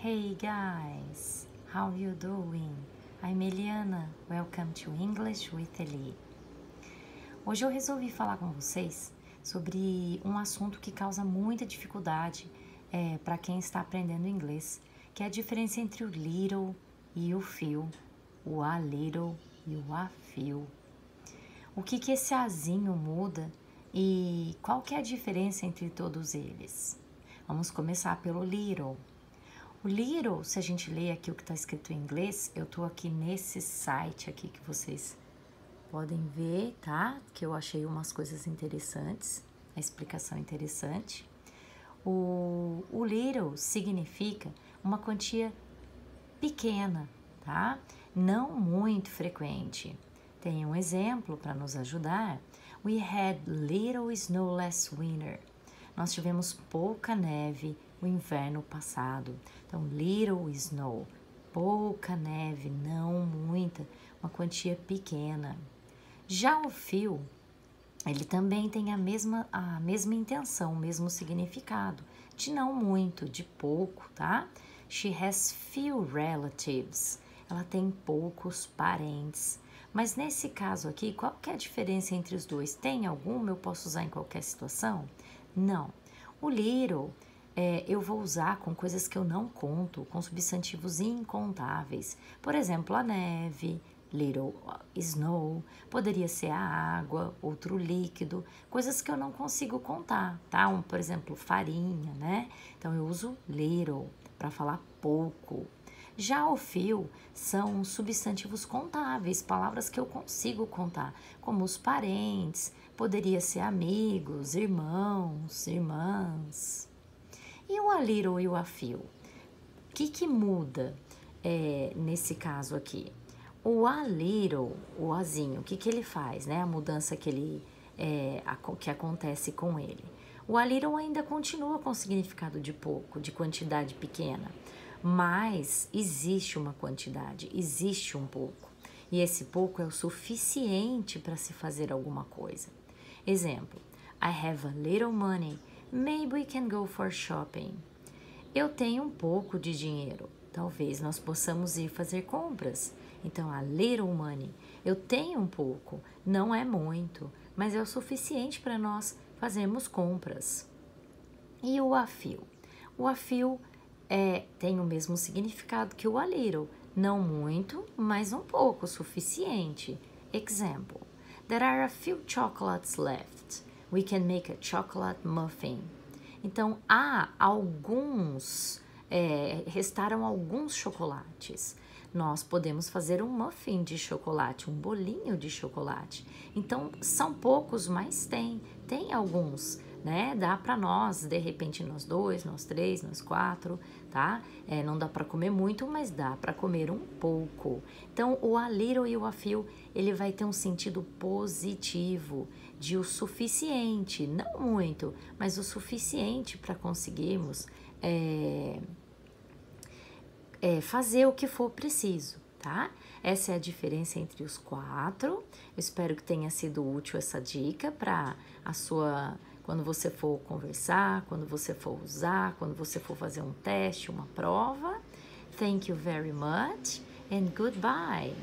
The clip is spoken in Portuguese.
Hey guys, how you doing? I'm Eliana, welcome to English with Eli. Hoje eu resolvi falar com vocês sobre um assunto que causa muita dificuldade para quem está aprendendo inglês, que é a diferença entre o little e o few, o a little e o a few. O que esse azinho muda e qual que é a diferença entre todos eles? Vamos começar pelo little. O little, se a gente lê aqui o que está escrito em inglês, eu estou aqui nesse site aqui que vocês podem ver, tá? Que eu achei umas coisas interessantes, a explicação interessante. O little significa uma quantia pequena, tá? Não muito frequente. Tem um exemplo para nos ajudar. We had little snow last winter. Nós tivemos pouca neve no inverno passado. Então, little snow, pouca neve, não muita, uma quantia pequena. Já o few, ele também tem a mesma intenção, o mesmo significado, de não muito, de pouco, tá? She has few relatives. Ela tem poucos parentes. Mas nesse caso aqui, qual que é a diferença entre os dois? Tem alguma? Eu posso usar em qualquer situação? Não. O little, eu vou usar com coisas que eu não conto, com substantivos incontáveis. Por exemplo, a neve, little snow, poderia ser a água, outro líquido, coisas que eu não consigo contar, tá? Por exemplo, farinha, né? Então, eu uso little para falar pouco. Já o few são substantivos contáveis, palavras que eu consigo contar, como os parentes, poderia ser amigos, irmãos, irmãs. E o a little e o a few? O que muda nesse caso aqui? O a little, o azinho, o que ele faz, né? A mudança que acontece com ele. O a little ainda continua com o significado de pouco, de quantidade pequena. Mas existe uma quantidade, existe um pouco. E esse pouco é o suficiente para se fazer alguma coisa. Exemplo, I have a little money, maybe we can go for shopping. Eu tenho um pouco de dinheiro, talvez nós possamos ir fazer compras. Então, a little money, eu tenho um pouco, não é muito, mas é o suficiente para nós fazermos compras. E o a few? O a few tem o mesmo significado que o a little, não muito, mas um pouco, suficiente. Example, there are a few chocolates left. We can make a chocolate muffin. Então, restaram alguns chocolates. Nós podemos fazer um muffin de chocolate, um bolinho de chocolate. Então, são poucos, mas tem alguns, né? Dá para nós, de repente, nós 2, nós 3, nós 4, tá? Não dá para comer muito, mas dá para comer um pouco. Então, o a little e o a few, ele vai ter um sentido positivo, de o suficiente, não muito, mas o suficiente para conseguirmos fazer o que for preciso, tá? Essa é a diferença entre os 4. Eu espero que tenha sido útil essa dica para quando você for conversar, quando você for usar, quando você for fazer um teste, uma prova. Thank you very much and goodbye.